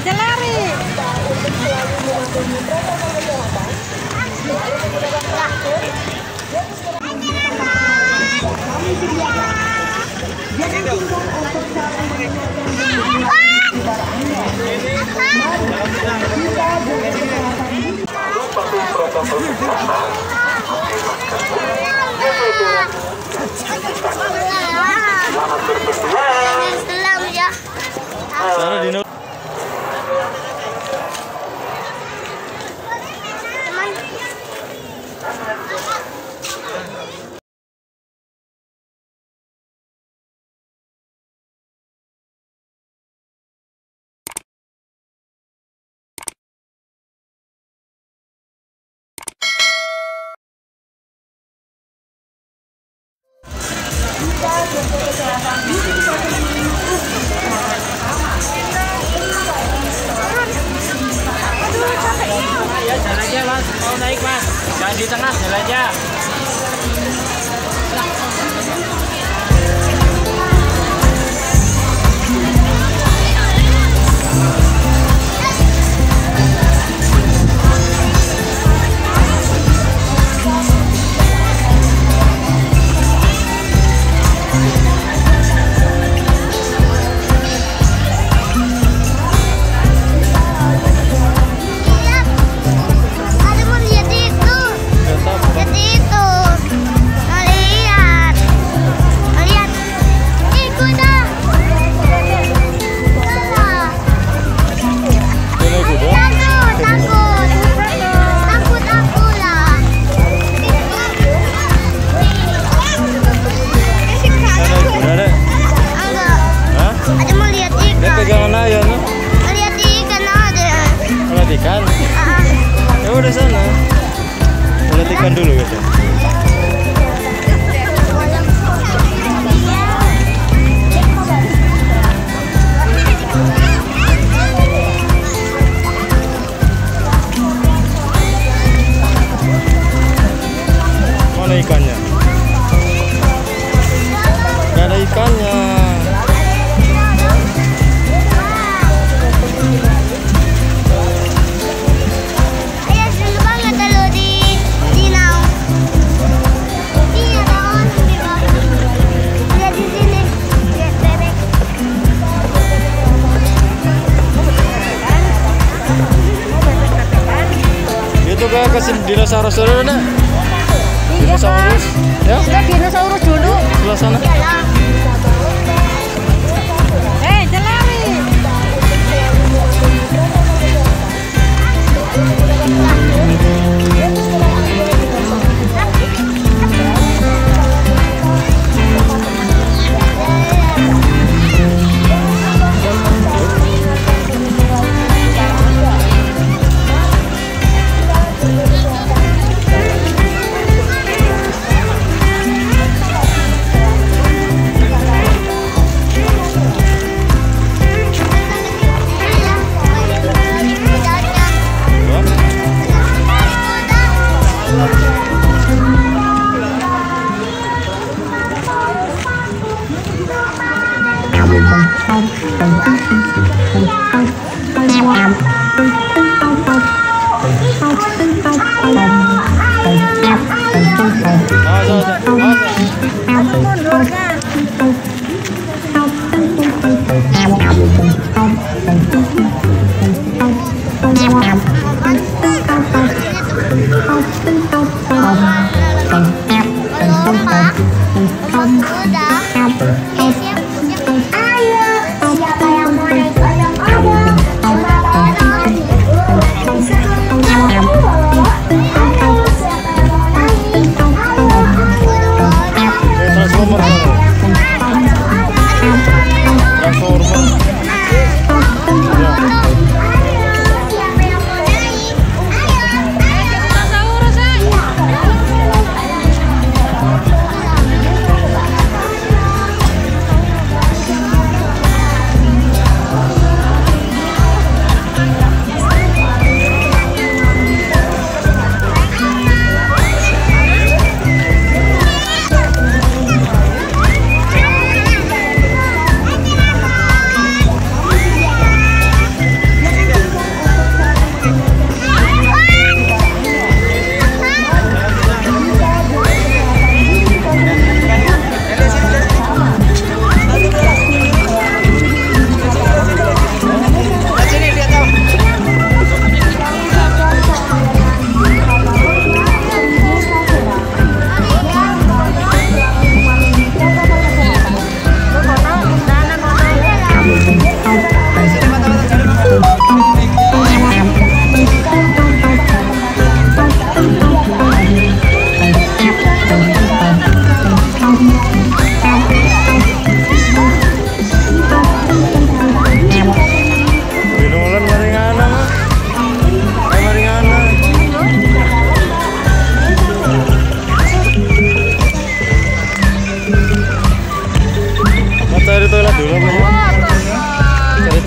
Jelari. Sana Dino. Ya jalan aja mas, mau naik mas, jangan di tengah, jalan aja. Dulu guys ya. Mana ikannya? Gak ada ikannya. Ke dinosaurus dulu nak? Dinosaurus ya? Kita dinosaurus dulu. Sebelah sana. Jelari.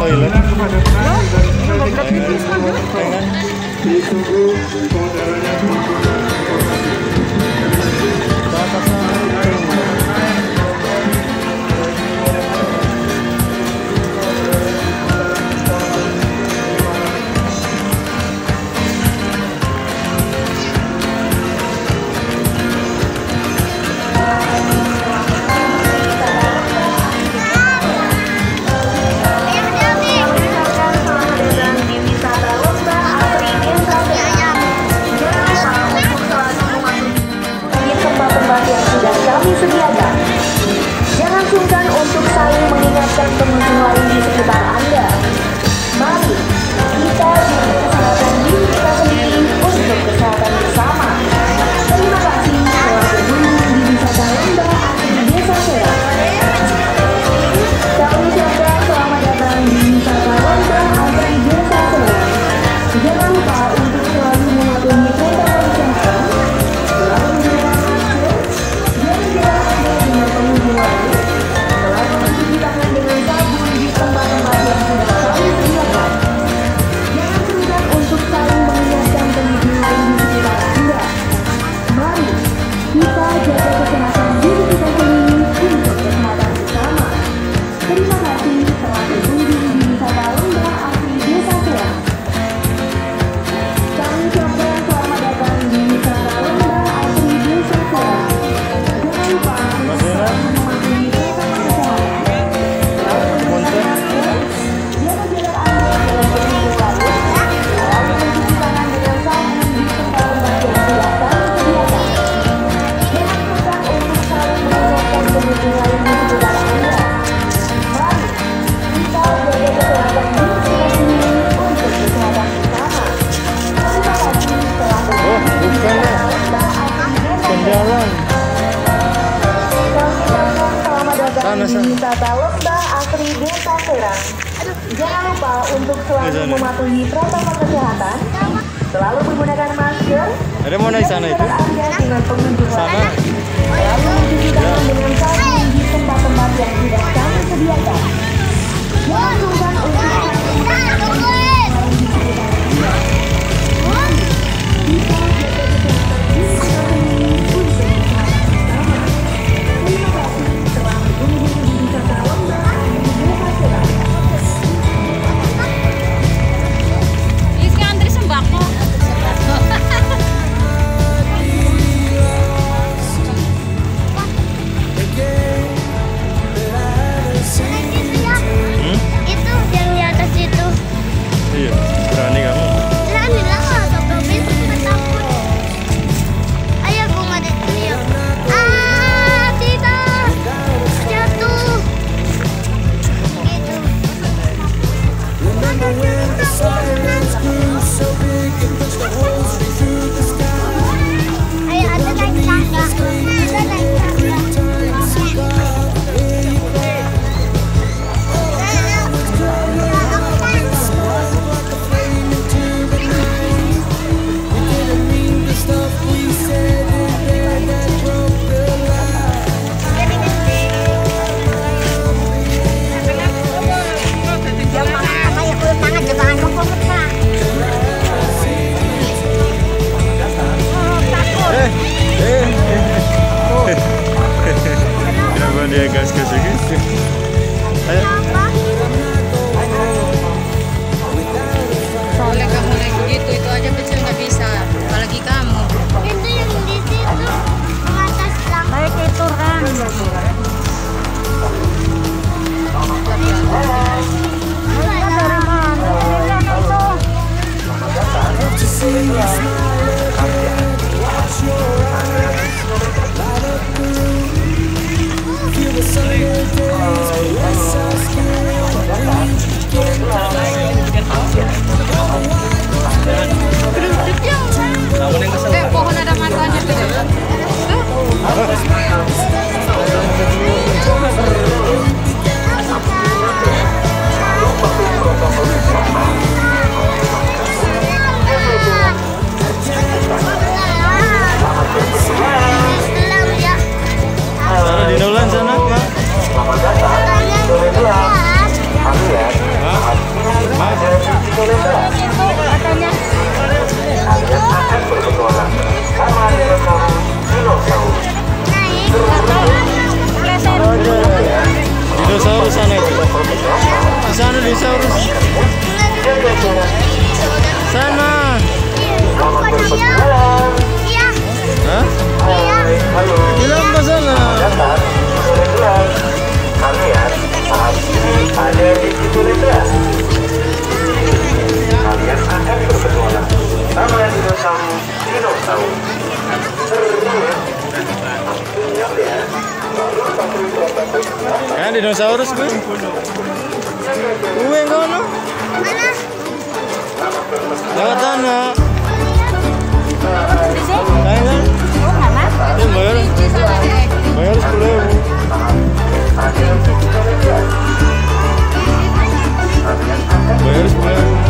toilet. Pengunjung lain di sekitar Anda. Mari kita jaga kesehatan diri kita sendiri untuk kesehatan bersama. Terima kasih telah berkunjung di Wisata Lembah Asri Desa Serang. Kami ucapkan selamat datang di Wisata Lembah Asri Desa Serang. Jangan lupa untuk selalu mematuhi protokol kesehatan, selalu menggunakan masker, jaga jarak Anda dengan pengunjung lain. Tangan dengan sabun di tempat-tempat yang sudah kami sediakan. Jangan sungkan untuk saling mengingatkan pengunjung lain di sekitar Anda. Mari kita jaga kesehatan diri kita sendiri untuk kesehatan bersama. Terima kasih telah berkunjung di Wisata Lembah Asri Desa Serang. Kami ucapkan selamat datang di Wisata Lembah Asri Desa Serang. Jangan lupa selalu mematuhi protokol kesehatan. Wisata Lembah Asri Desa Serang. Jangan lupa untuk selalu mematuhi protokol kesehatan, selalu menggunakan masker. Ada mau naik sana itu? Anda dengan pengunjung Sana. lain, selalu mencuci tangan dengan sabun di tempat-tempat yang sudah kami sediakan. Jangan sungkan untuk dinosaurus. Sana. Hah? Bilang ke sana. Kalian saat ini ada di situ Indah. Kalian akan berpetualang sama dinosaurus. Kan dinosaurus gue. Gue ngono. Mana? Lewat sana. Di sini? Kayak kan? Oh, mana? Ini bayar. Bayar 10.000. Bayar 10.000.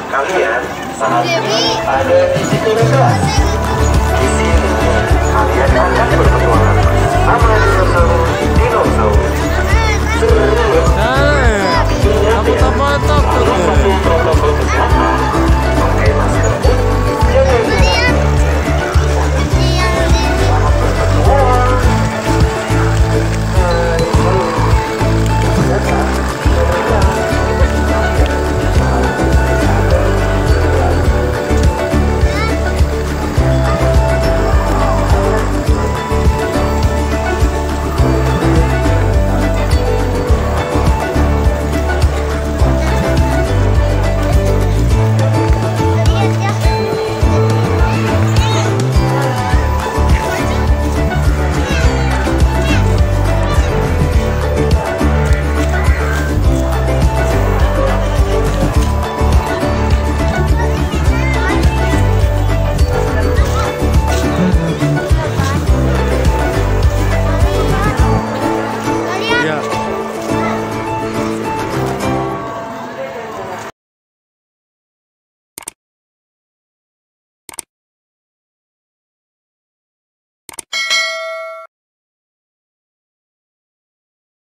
Kalian saat ini ada di situ Indah. Di sini kalian akan berpetualang sama dinosaurus.